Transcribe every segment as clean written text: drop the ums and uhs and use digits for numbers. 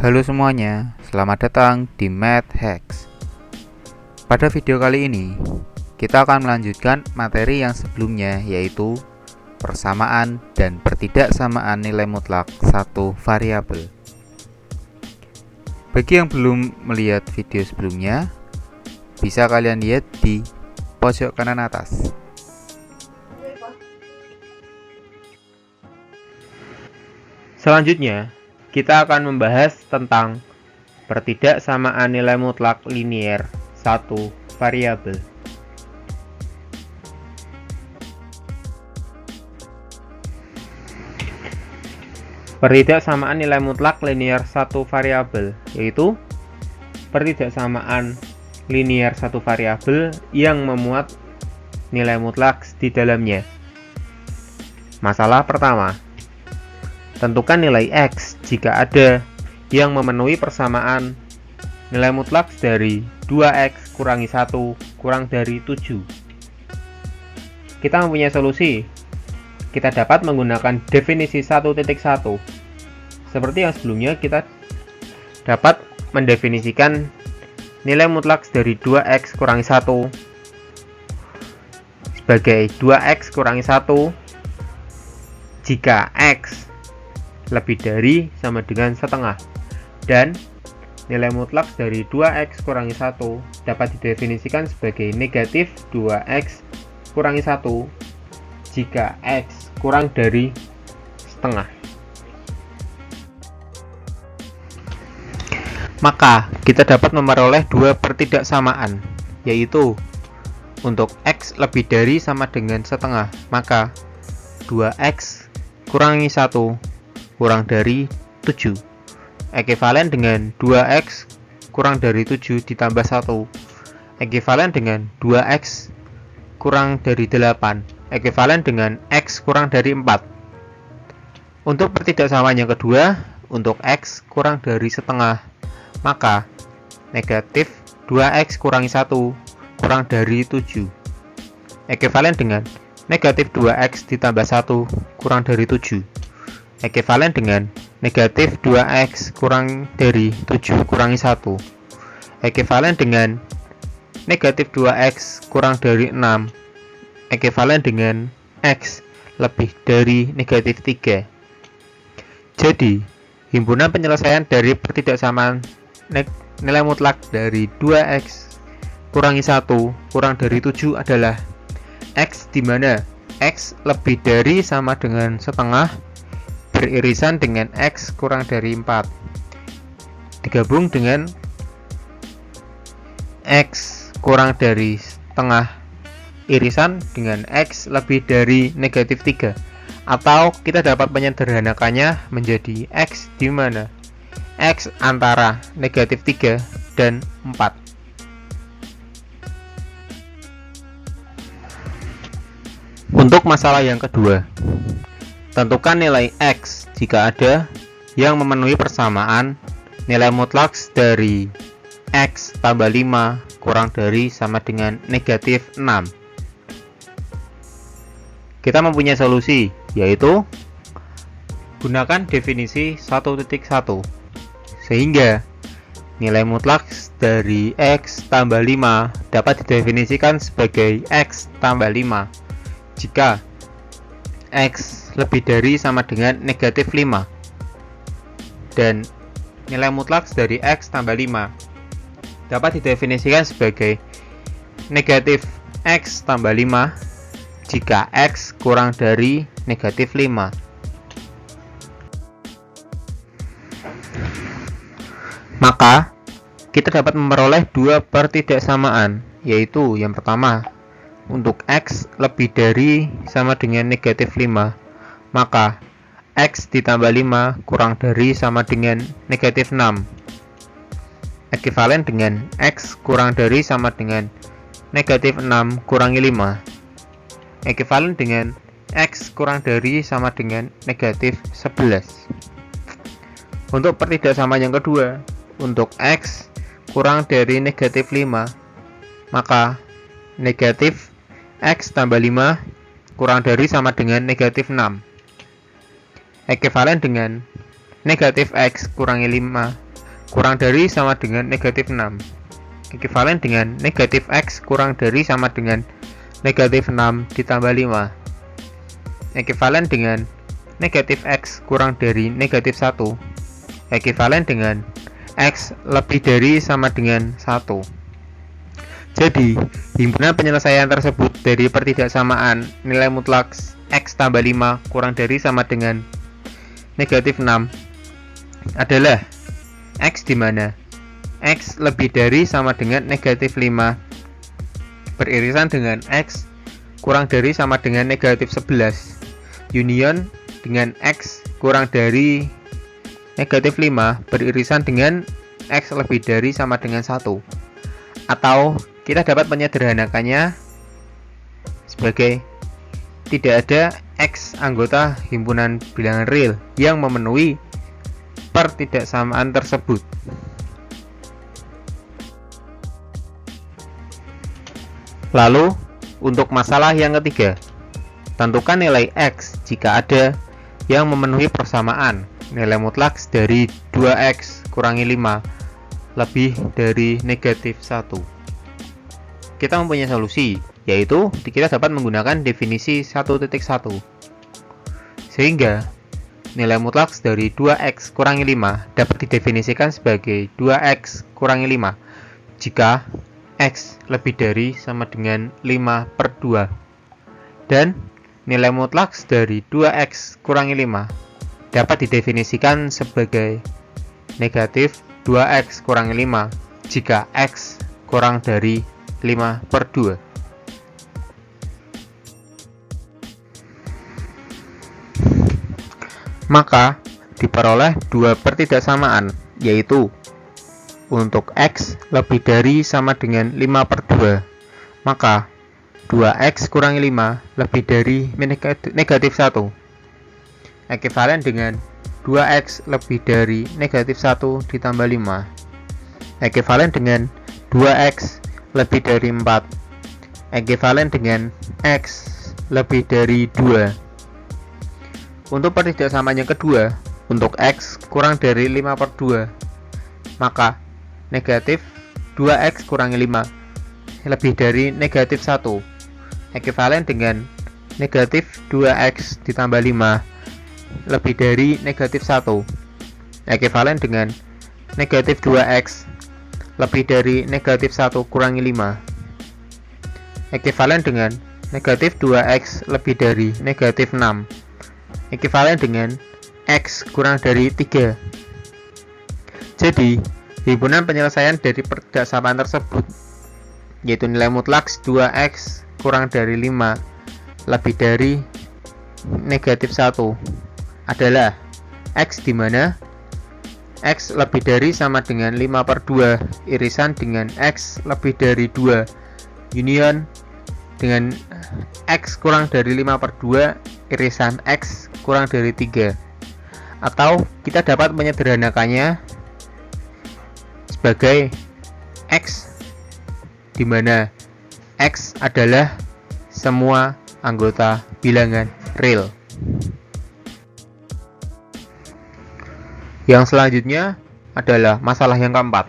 Halo semuanya, selamat datang di Math Hacks. Pada video kali ini, kita akan melanjutkan materi yang sebelumnya, yaitu persamaan dan pertidaksamaan nilai mutlak satu variabel. Bagi yang belum melihat video sebelumnya, bisa kalian lihat di pojok kanan atas. Selanjutnya, kita akan membahas tentang pertidaksamaan nilai mutlak linier satu variabel. Pertidaksamaan nilai mutlak linier satu variabel yaitu pertidaksamaan linier satu variabel yang memuat nilai mutlak di dalamnya. Masalah pertama, tentukan nilai X jika ada yang memenuhi persamaan nilai mutlak dari 2X kurangi 1 kurang dari 7. Kita mempunyai solusi. Kita dapat menggunakan definisi 1.1. Seperti yang sebelumnya, kita dapat mendefinisikan nilai mutlak dari 2X kurangi 1 sebagai 2X kurangi 1 jika X lebih dari sama dengan setengah, dan nilai mutlak dari 2X kurangi 1 dapat didefinisikan sebagai negatif 2X kurangi 1 jika X kurang dari setengah. Maka kita dapat memperoleh dua pertidaksamaan, yaitu untuk X lebih dari sama dengan setengah, maka 2X kurangi 1 kurang dari 7 ekivalen dengan 2X kurang dari 7 ditambah 1 ekivalen dengan 2X kurang dari 8 ekivalen dengan X kurang dari 4. Untuk pertidaksamaan yang kedua, untuk X kurang dari setengah, maka negatif 2X kurangi 1 kurang dari 7 ekivalen dengan negatif 2X ditambah 1 kurang dari 7 ekivalen dengan negatif 2X kurang dari 7 kurangi 1 ekivalen dengan negatif 2X kurang dari 6 ekivalen dengan X lebih dari negatif 3. Jadi, himpunan penyelesaian dari pertidaksamaan nilai mutlak dari 2X kurangi 1 kurang dari 7 adalah X, di mana X lebih dari sama dengan setengah beririsan dengan X kurang dari 4 digabung dengan X kurang dari setengah irisan dengan X lebih dari negatif 3, atau kita dapat menyederhanakannya menjadi X, di mana X antara negatif 3 dan 4. Untuk masalah yang kedua, tentukan nilai X jika ada yang memenuhi persamaan nilai mutlak dari X tambah 5 kurang dari sama dengan negatif 6. Kita mempunyai solusi, yaitu gunakan definisi 1.1, sehingga nilai mutlak dari X tambah 5 dapat didefinisikan sebagai X tambah 5 jika X lebih dari sama dengan negatif 5, dan nilai mutlak dari X tambah 5 dapat didefinisikan sebagai negatif X tambah 5 jika X kurang dari negatif 5. Maka kita dapat memperoleh dua pertidaksamaan, yaitu yang pertama, untuk X lebih dari sama dengan negatif 5, maka X ditambah 5 kurang dari sama dengan negatif 6 ekivalen dengan X kurang dari sama dengan negatif 6 kurangi 5 ekivalen dengan X kurang dari sama dengan negatif 11. Untuk pertidaksamaan yang kedua, untuk X kurang dari negatif 5, maka negatif X tambah 5 kurang dari sama dengan negatif 6 ekivalen dengan negatif X kurangi 5 kurang dari sama dengan negatif 6. Ekuivalen dengan negatif X kurang dari sama dengan negatif 6 ditambah 5. Ekuivalen dengan negatif X kurang dari negatif 1. Ekuivalen dengan X lebih dari sama dengan 1. Jadi, himpunan penyelesaian tersebut dari pertidaksamaan nilai mutlak X tambah 5 kurang dari sama dengan negatif 6 adalah X di mana X lebih dari sama dengan negatif 5 beririsan dengan X kurang dari sama dengan negatif 11 union dengan X kurang dari negatif 5 beririsan dengan X lebih dari sama dengan 1. Atau kita dapat menyederhanakannya sebagai tidak ada X anggota himpunan bilangan real yang memenuhi pertidaksamaan tersebut. Lalu, untuk masalah yang ketiga, tentukan nilai X jika ada yang memenuhi persamaan nilai mutlak dari 2X kurangi 5 lebih dari negatif 1. Kita mempunyai solusi, yaitu kita dapat menggunakan definisi 1.1. Sehingga nilai mutlak dari 2X kurangi 5 dapat didefinisikan sebagai 2X kurangi 5 jika X lebih dari sama dengan 5/2. Dan nilai mutlak dari 2X kurangi 5 dapat didefinisikan sebagai negatif 2X kurangi 5 jika X kurang dari 5/2. Maka diperoleh dua pertidaksamaan, yaitu untuk X lebih dari sama dengan 5/2, maka 2X kurangi 5 lebih dari negatif 1 ekuivalen dengan 2X lebih dari negatif 1 ditambah 5 ekuivalen dengan 2X lebih dari 4 ekuivalen dengan X lebih dari 2. Untuk pertidaksamaan yang kedua, untuk X kurang dari 5/2, maka negatif 2X kurangi 5 lebih dari negatif 1 ekuivalen dengan negatif 2X ditambah 5 lebih dari negatif 1 ekuivalen dengan negatif 2X lebih dari negatif 1 kurangi 5 ekuivalen dengan negatif 2X lebih dari negatif 6 ekuivalen dengan X kurang dari 3. Jadi, himpunan penyelesaian dari pertidaksamaan tersebut, yaitu nilai mutlak 2X kurang dari 5 lebih dari negatif 1, adalah X di mana X lebih dari sama dengan 5/2 irisan dengan X lebih dari 2 union dengan X kurang dari 5/2 irisan X kurang dari 3. Atau kita dapat menyederhanakannya sebagai X di mana X adalah semua anggota bilangan real. Yang selanjutnya adalah masalah yang keempat.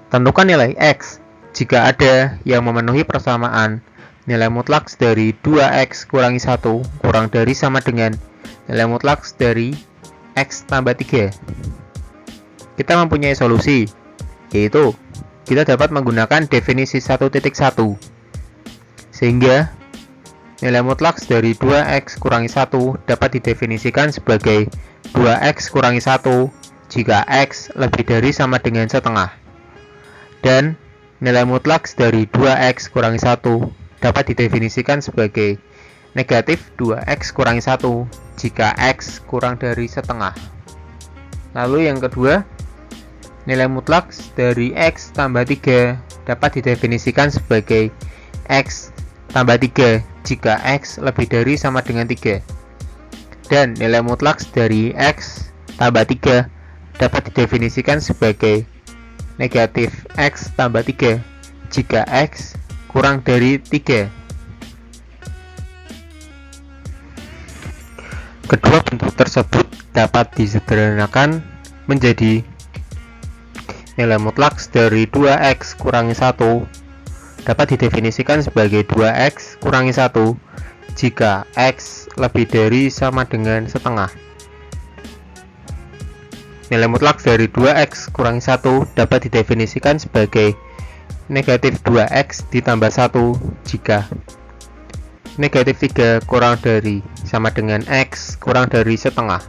Tentukan nilai X jika ada yang memenuhi persamaan nilai mutlak dari 2X kurangi 1 kurang dari sama dengan nilai mutlak dari X tambah 3. Kita mempunyai solusi, yaitu kita dapat menggunakan definisi 1.1. Sehingga nilai mutlak dari 2X kurangi 1 dapat didefinisikan sebagai 2X kurangi 1 jika X lebih dari sama dengan setengah. Dan nilai mutlak dari 2X kurangi 1 dapat didefinisikan sebagai negatif 2X kurangi 1 jika X kurang dari setengah. Lalu yang kedua, nilai mutlak dari X tambah 3 dapat didefinisikan sebagai X tambah 3 jika X lebih dari sama dengan 3. Dan nilai mutlak dari X tambah 3 dapat didefinisikan sebagai negatif X tambah 3 jika X kurang dari 3. Kedua bentuk tersebut dapat disederhanakan menjadi nilai mutlak dari 2x kurangi 1 dapat didefinisikan sebagai 2x kurangi 1 jika x lebih dari sama dengan setengah. Nilai mutlak dari 2x kurangi 1 dapat didefinisikan sebagai negatif 2x ditambah 1 jika negatif 3 kurang dari sama dengan x kurang dari setengah.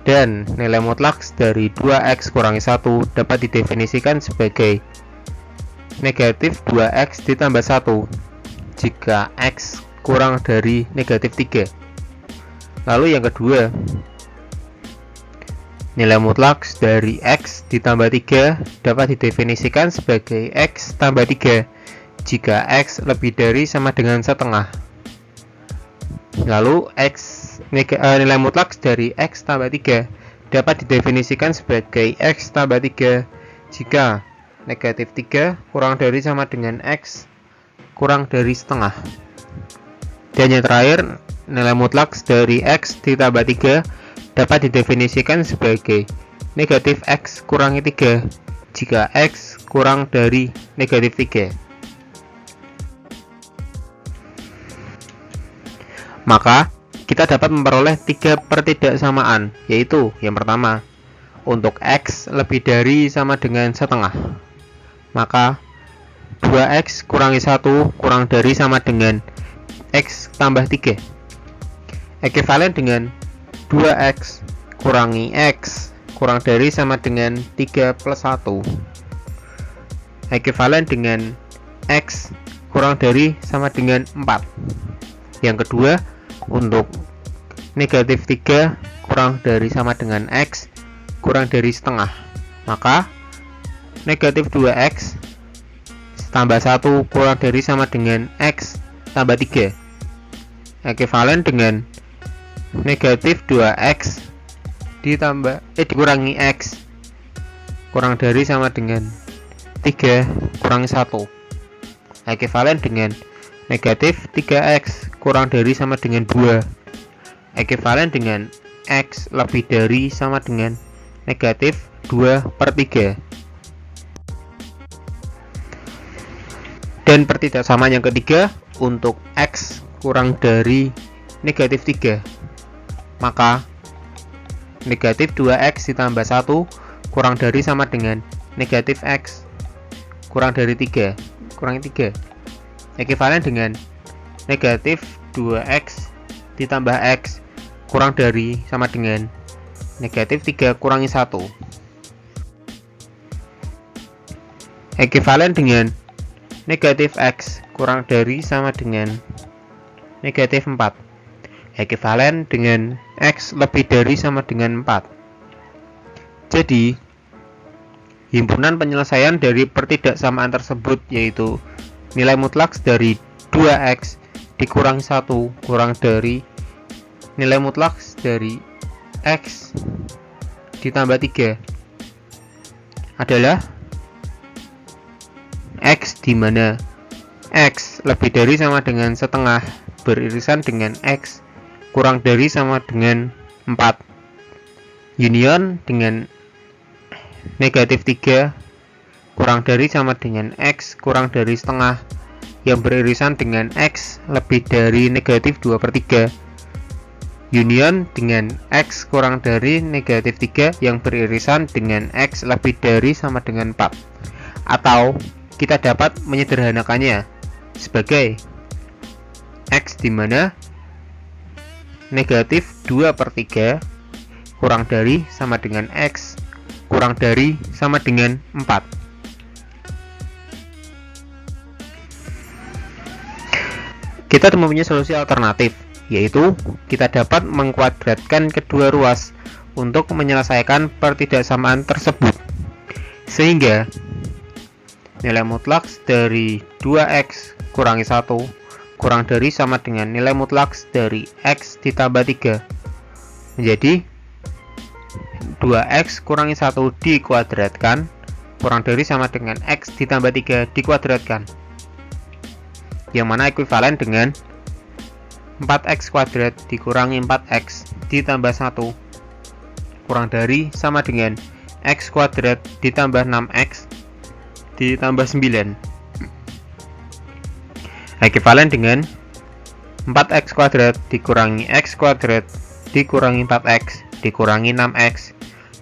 Dan nilai mutlak dari 2x kurangi 1 dapat didefinisikan sebagai negatif 2x ditambah 1 jika x kurang dari negatif 3. Lalu yang kedua, nilai mutlak dari x ditambah 3 dapat didefinisikan sebagai x tambah 3 jika x lebih dari sama dengan setengah. Lalu nilai mutlak dari x tambah 3 dapat didefinisikan sebagai x tambah 3 jika negatif 3 kurang dari sama dengan x kurang dari setengah. Dan yang terakhir, nilai mutlak dari x ditambah 3 dapat didefinisikan sebagai negatif x kurangi 3 jika x kurang dari negatif 3. Maka kita dapat memperoleh 3 pertidaksamaan, yaitu yang pertama, untuk x lebih dari sama dengan setengah, maka 2x kurangi 1 kurang dari sama dengan x tambah 3, ekivalen dengan 2x kurangi x kurang dari sama dengan 3 plus 1, ekivalen dengan x kurang dari sama dengan 4. Yang kedua, untuk negatif 3 kurang dari sama dengan x kurang dari setengah, maka negatif 2x tambah 1 kurang dari sama dengan x tambah 3, ekivalen dengan negatif 2x dikurangi x kurang dari sama dengan 3 kurangi 1, ekivalen dengan negatif 3x kurang dari sama dengan 2, ekivalen dengan x lebih dari sama dengan negatif 2/3. Dan pertidaksamaan yang ketiga, untuk x kurang dari negatif 3, maka negatif 2x ditambah 1 kurang dari sama dengan negatif x kurang dari 3 kurangi 3, ekivalen dengan negatif 2x ditambah x kurang dari sama dengan negatif 3 kurangi 1, ekivalen dengan negatif x kurang dari sama dengan negatif 4, ekivalen dengan x lebih dari sama dengan 4. Jadi himpunan penyelesaian dari pertidaksamaan tersebut yaitu nilai mutlak dari 2x dikurangi 1 kurang dari nilai mutlak dari x ditambah 3 adalah x, di mana x lebih dari sama dengan setengah beririsan dengan x kurang dari sama dengan 4 union dengan negatif 3 kurang dari sama dengan x kurang dari setengah yang beririsan dengan x lebih dari negatif 2/3 union dengan x kurang dari negatif 3 yang beririsan dengan x lebih dari sama dengan 4. Atau kita dapat menyederhanakannya sebagai x, di mana negatif 2/3 kurang dari sama dengan x kurang dari sama dengan 4. Kita mempunyai solusi alternatif, yaitu kita dapat mengkuadratkan kedua ruas untuk menyelesaikan pertidaksamaan tersebut, sehingga nilai mutlak dari 2x kurangi 1 kurang dari sama dengan nilai mutlak dari x ditambah 3 menjadi 2x kurangi 1 dikuadratkan kurang dari sama dengan x ditambah 3 dikuadratkan, yang mana ekuivalen dengan 4x kuadrat dikurangi 4x ditambah 1 kurang dari sama dengan X kuadrat ditambah 6X ditambah 9 ekivalen dengan 4X kuadrat dikurangi X kuadrat dikurangi 4X dikurangi 6X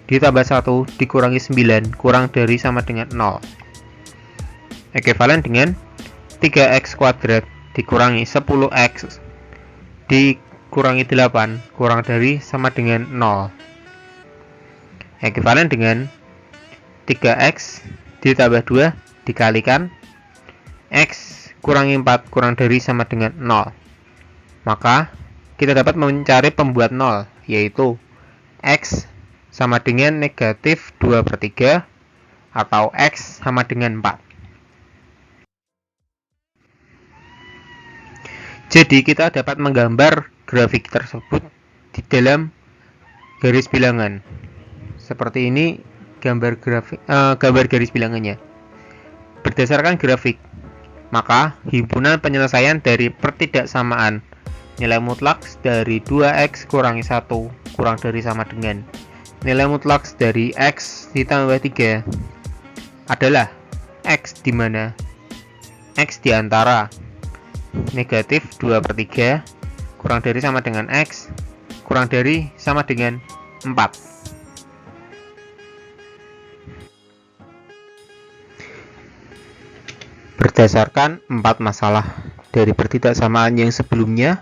ditambah 1 dikurangi 9 kurang dari sama dengan 0 ekivalen dengan 3X kuadrat dikurangi 10X dikurangi 8 kurang dari sama dengan 0 ekivalen dengan 3X ditambah 2 dikalikan X kurangi 4 kurang dari sama dengan 0. Maka kita dapat mencari pembuat 0, yaitu X sama dengan negatif 2/3 atau X sama dengan 4. Jadi kita dapat menggambar grafik tersebut di dalam garis bilangan. Seperti ini gambar garis bilangannya. Berdasarkan grafik, maka himpunan penyelesaian dari pertidaksamaan nilai mutlak dari 2X kurangi 1 kurang dari sama dengan nilai mutlak dari X ditambah 3 adalah X di mana X di antara negatif 2/3 kurang dari sama dengan X kurang dari sama dengan 4. Berdasarkan 4 masalah dari pertidaksamaan yang sebelumnya,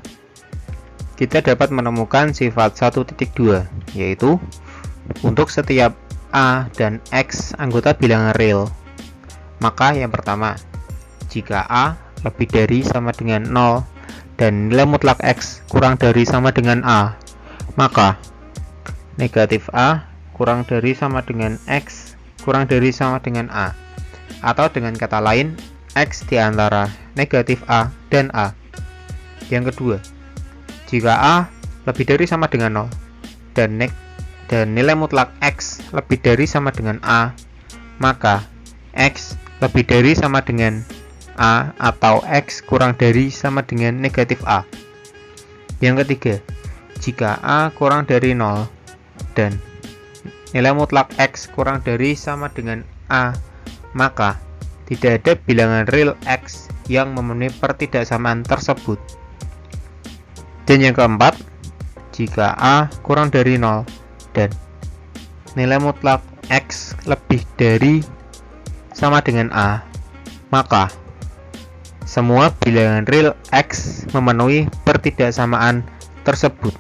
kita dapat menemukan sifat 1.2, yaitu untuk setiap A dan X anggota bilangan real. Maka yang pertama, jika A lebih dari sama dengan 0 dan nilai mutlak X kurang dari sama dengan A, maka negatif A kurang dari sama dengan X kurang dari sama dengan A, atau dengan kata lain X di antara negatif A dan A. Yang kedua, jika A lebih dari sama dengan 0 dan nilai mutlak X lebih dari sama dengan A, maka X lebih dari sama dengan A atau X kurang dari sama dengan negatif A. Yang ketiga, jika A kurang dari 0 dan nilai mutlak X kurang dari sama dengan A, maka tidak ada bilangan real X yang memenuhi pertidaksamaan tersebut. Dan yang keempat, jika A kurang dari 0 dan nilai mutlak X lebih dari sama dengan A, maka semua bilangan real X memenuhi pertidaksamaan tersebut.